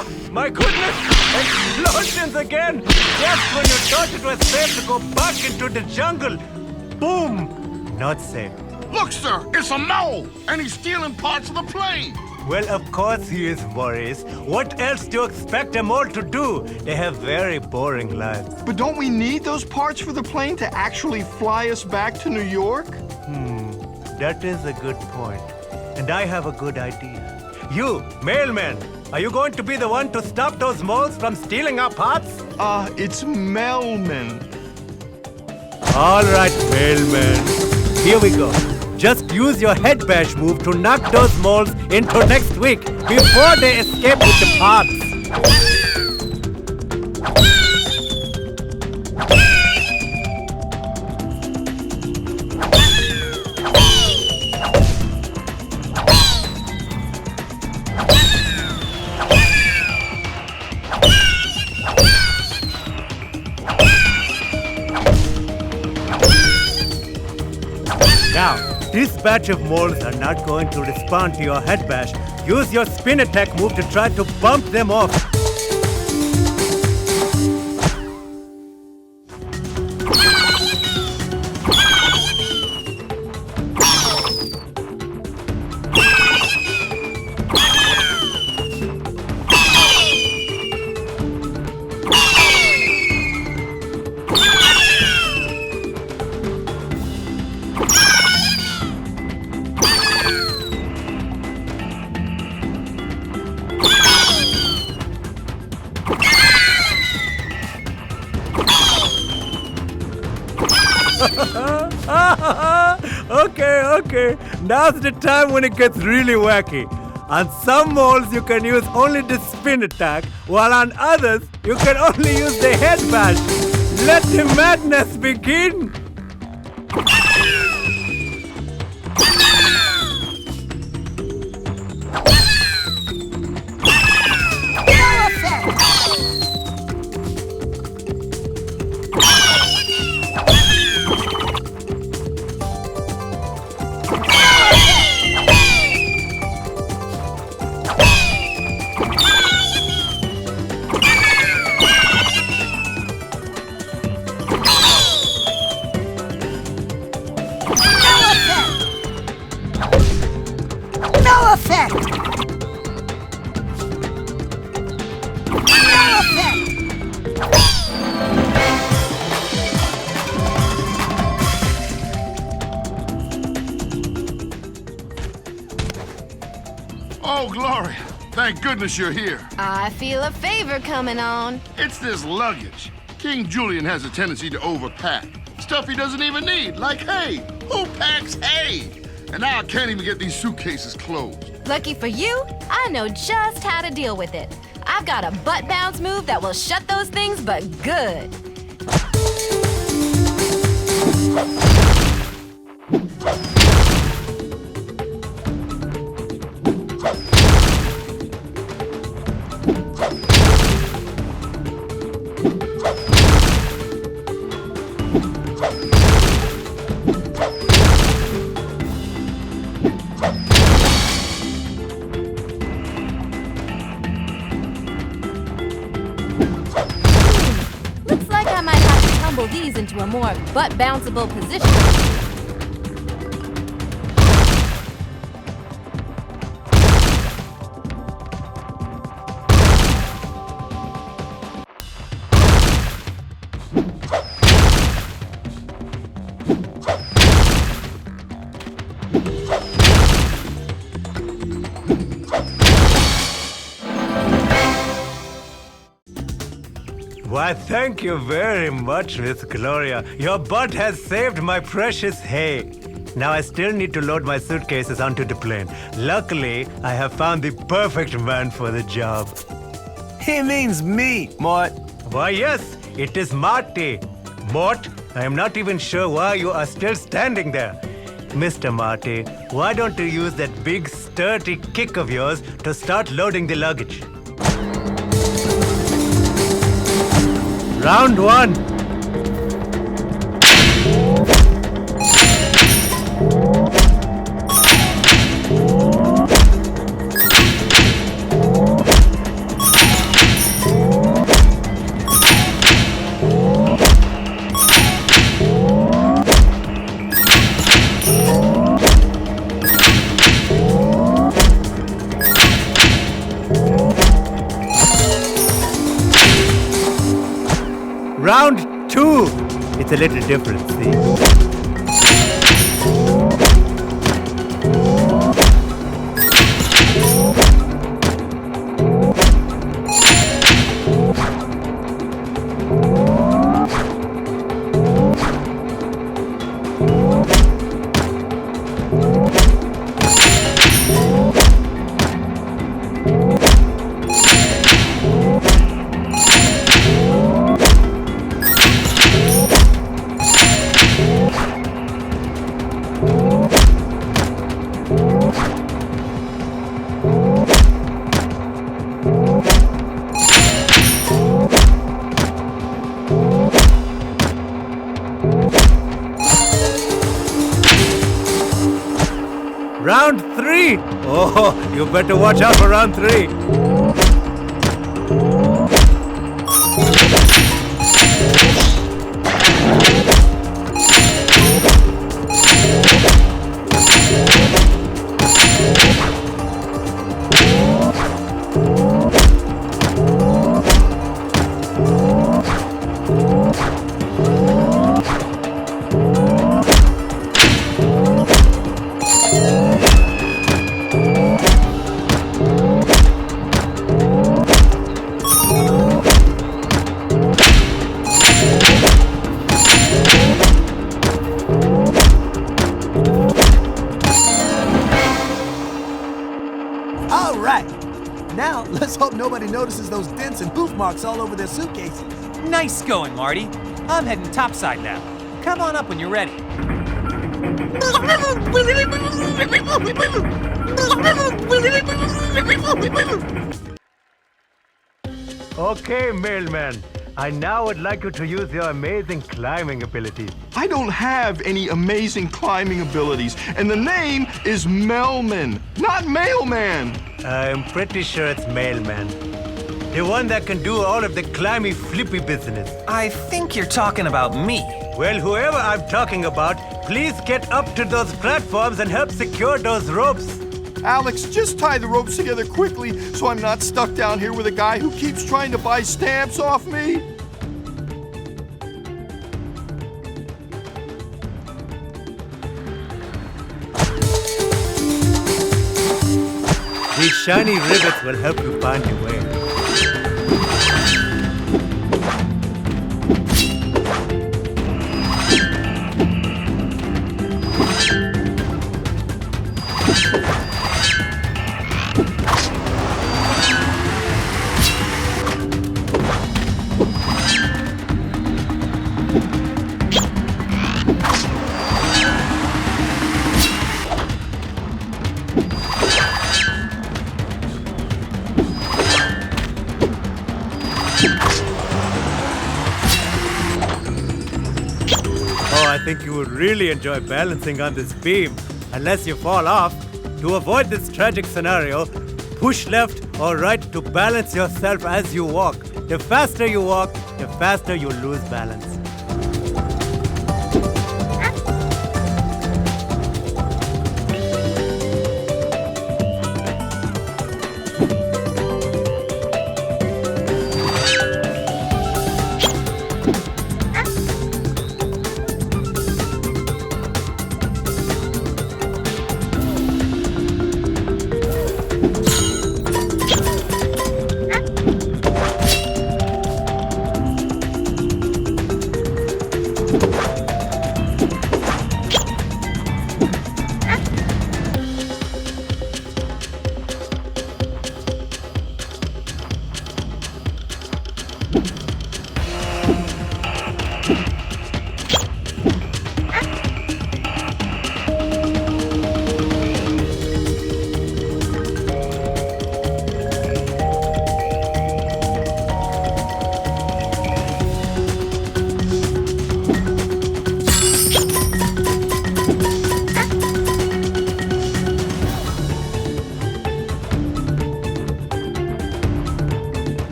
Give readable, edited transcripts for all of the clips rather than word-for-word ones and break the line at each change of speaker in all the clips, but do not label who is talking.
Oh, my goodness! Explosions again! Just when you thought it was safe to go back into the jungle. Boom! Not safe.
Look, sir, it's a mole, and he's stealing parts of the plane.
Well, of course he is, Maurice. What else do you expect a mole to do? They have very boring lives.
But don't we need those parts for the plane to actually fly us back to New York?
That is a good point. And I have a good idea. You, mailman, are you going to be the one to stop those moles from stealing our parts?
It's Melman.
All right, mailman. Here we go. Just use your head bash move to knock those moles into next week before they escape with the parts. Now, this batch of moles are not going to respond to your head bash. Use your spin attack move to try to bump them off. Okay. Now's the time when it gets really wacky. On some moles, you can use only the spin attack, while on others, you can only use the head bash. Let the madness begin!
Oh, Gloria, thank goodness you're here.
I feel a favor coming on.
It's this luggage. King Julian has a tendency to overpack. Stuff he doesn't even need, like hay. Who packs hay? And now I can't even get these suitcases closed.
Lucky for you, I know just how to deal with it. I've got a butt bounce move that will shut those things, but good. Looks like I might have to tumble these into a more butt-bounceable position.
Why, thank you very much, Miss Gloria. Your butt has saved my precious hay. Now I still need to load my suitcases onto the plane. Luckily, I have found the perfect man for the job.
He means me, Mort.
Why, yes, it is Marty. Mort, I am not even sure why you are still standing there. Mr. Marty, why don't you use that big sturdy kick of yours to start loading the luggage? Round one. round 2. It's a little different, see? Round 3! Oh, you better watch out for round 3.
All right. Now, let's hope nobody notices those dents and poof marks all over their suitcases.
Nice going, Marty. I'm heading topside now. Come on up when you're ready.
Okay, mailman. I now would like you to use your amazing climbing abilities.
I don't have any amazing climbing abilities, and the name is Melman, not Mailman.
I'm pretty sure it's mailman. The one that can do all of the climby flippy business.
I think you're talking about me.
Well, whoever I'm talking about, please get up to those platforms and help secure those ropes.
Alex, just tie the ropes together quickly so I'm not stuck down here with a guy who keeps trying to buy stamps off me.
These shiny rivets will help you find your way. I think you would really enjoy balancing on this beam, unless you fall off. To avoid this tragic scenario, push left or right to balance yourself as you walk. The faster you walk, the faster you lose balance.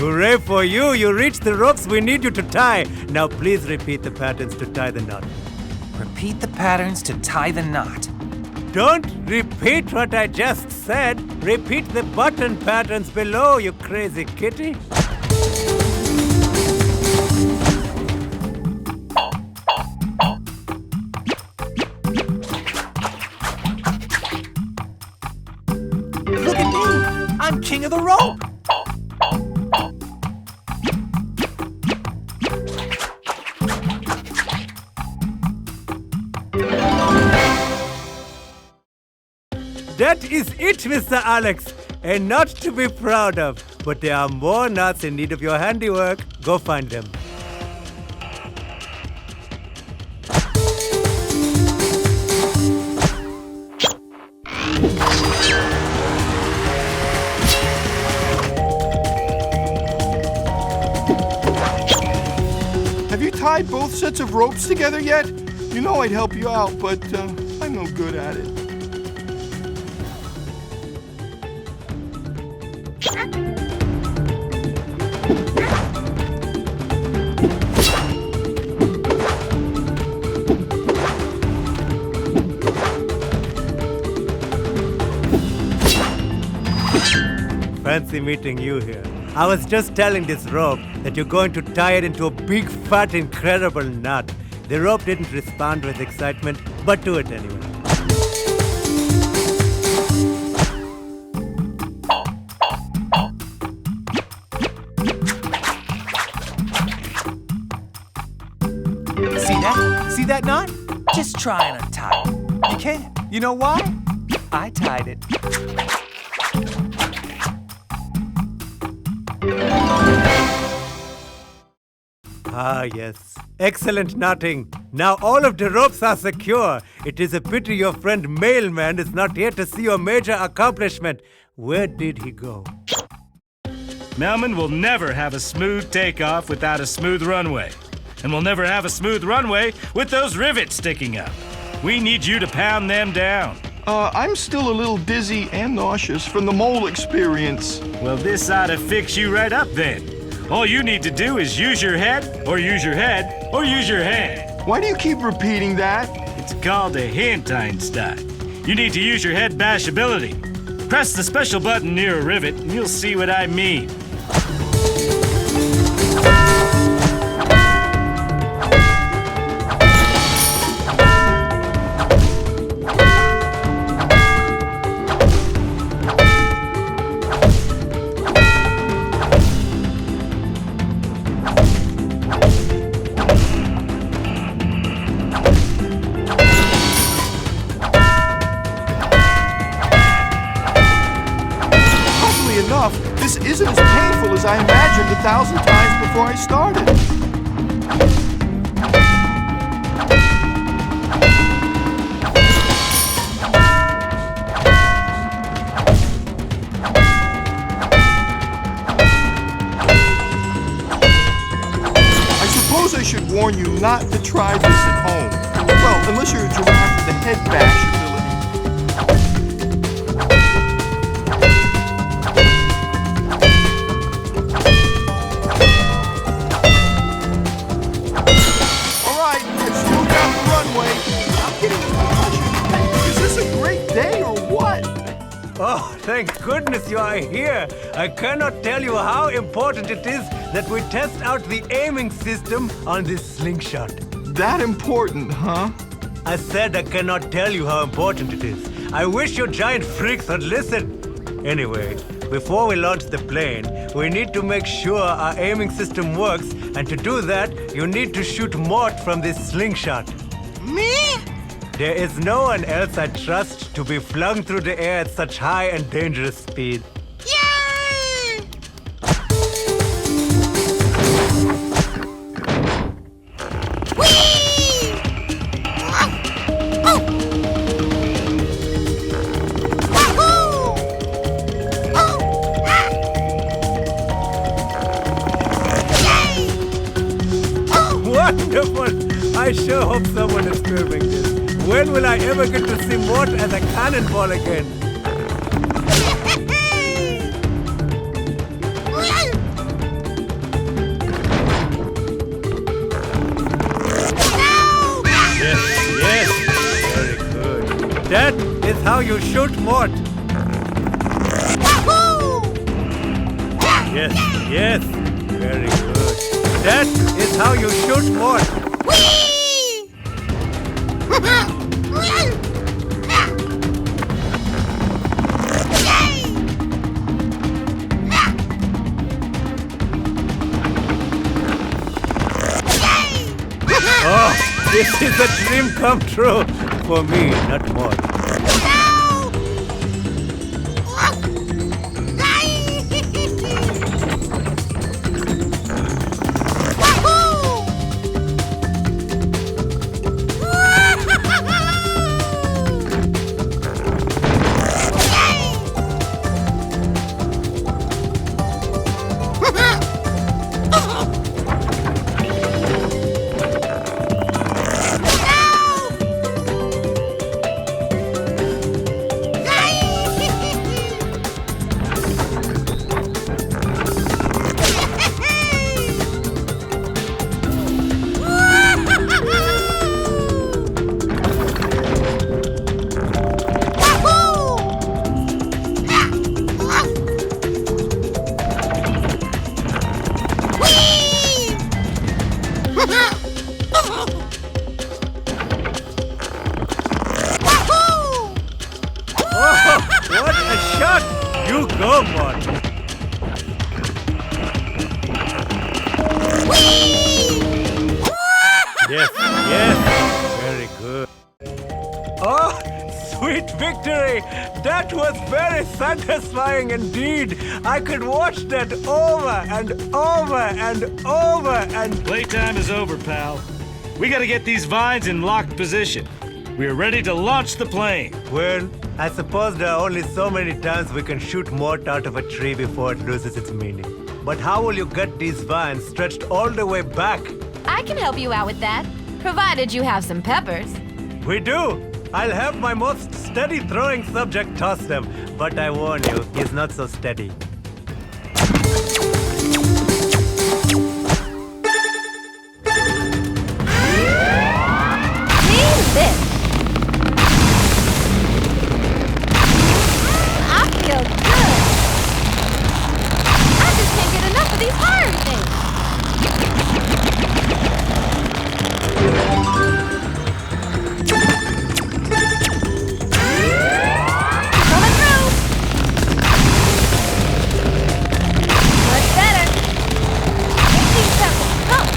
Hooray for you! You reached the ropes we need you to tie. Now please repeat the patterns to tie the knot.
Repeat the patterns to tie the knot.
Don't repeat what I just said. Repeat the button patterns below, you crazy kitty.
Look at me! I'm king of the rope!
That is it, Mr. Alex. A knot to be proud of. But there are more knots in need of your handiwork. Go find them.
Have you tied both sets of ropes together yet? You know I'd help you out, but I'm no good at it.
Fancy meeting you here. I was just telling this rope that you're going to tie it into a big, fat, incredible knot. The rope didn't respond with excitement, but do it anyway.
See that? See that knot? Just try and untie it. You can't. You know why? I tied it.
Ah, yes. Excellent knotting. Now all of the ropes are secure. It is a pity your friend Mailman is not here to see your major accomplishment. Where did he go?
Melman will never have a smooth takeoff without a smooth runway. And we'll never have a smooth runway with those rivets sticking up. We need you to pound them down.
I'm still a little dizzy and nauseous from the mole experience.
Well, this ought to fix you right up then. All you need to do is use your head, or use your head, or use your hand.
Why do you keep repeating that?
It's called a hint, Einstein. You need to use your head bash ability. Press the special button near a rivet, and you'll see what I mean.
This isn't as painful as I imagined 1,000 times before I started. I suppose I should warn you not to try this at home. Well, unless you're a giraffe with the head bash ability.
Oh, thank goodness you are here. I cannot tell you how important it is that we test out the aiming system on this slingshot.
That important, huh?
I said I cannot tell you how important it is. I wish you giant freaks would listen. Anyway, before we launch the plane, we need to make sure our aiming system works, and to do that, you need to shoot Mort from this slingshot.
Me?
There is no one else I trust to be flung through the air at such high and dangerous speed.
Yay! Whee! Oh! Wahoo! Oh! Yay! Oh!
Wonderful! I sure hope someone is filming this. When will I ever get to see Mort as a cannonball again? That is how you shoot Mort. Yes, yes. Very good. That is how you shoot Mort. Oh, this is a dream come true for me, not more. What a shot! You go, Mort. Yes, yes. Very good. Oh, sweet victory! That was very satisfying indeed. I could watch that over and over and over and...
Playtime is over, pal. We gotta get these vines in locked position. We are ready to launch the plane.
Well, I suppose there are only so many times we can shoot Mort out of a tree before it loses its meaning. But how will you get these vines stretched all the way back?
I can help you out with that, provided you have some peppers.
We do! I'll have my most steady throwing subject toss them, but I warn you, he's not so steady.
Clean this. I feel good. I just can't get enough of these iron things. Coming through. Much better. Take these pebbles. Come.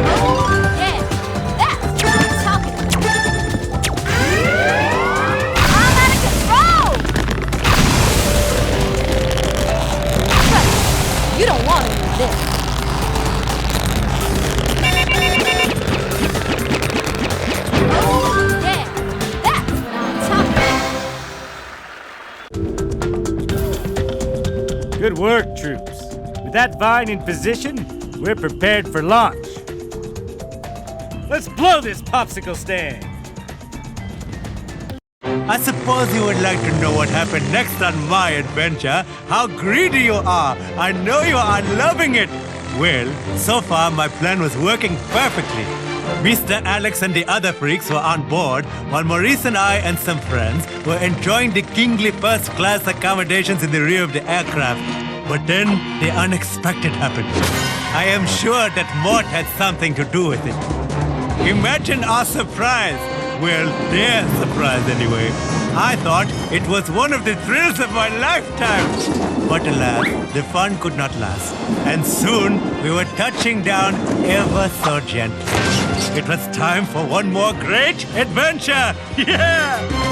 Oh, yeah. That's what I'm talking about. I'm out of control. Trust me, you don't want to lose this. Oh, yeah. That's what I'm talking about.
Good work, troops. With that vine in position, we're prepared for launch. Let's blow this popsicle stand.
I suppose you would like to know what happened next on my adventure. How greedy you are! I know you are loving it! Well, so far my plan was working perfectly. Mr. Alex and the other freaks were on board, while Maurice and I and some friends were enjoying the kingly first-class accommodations in the rear of the aircraft. But then the unexpected happened. I am sure that Mort had something to do with it. Imagine our surprise! Well, their surprise anyway. I thought it was one of the thrills of my lifetime. But alas, the fun could not last. And soon we were touching down ever so gently. It was time for one more great adventure! Yeah!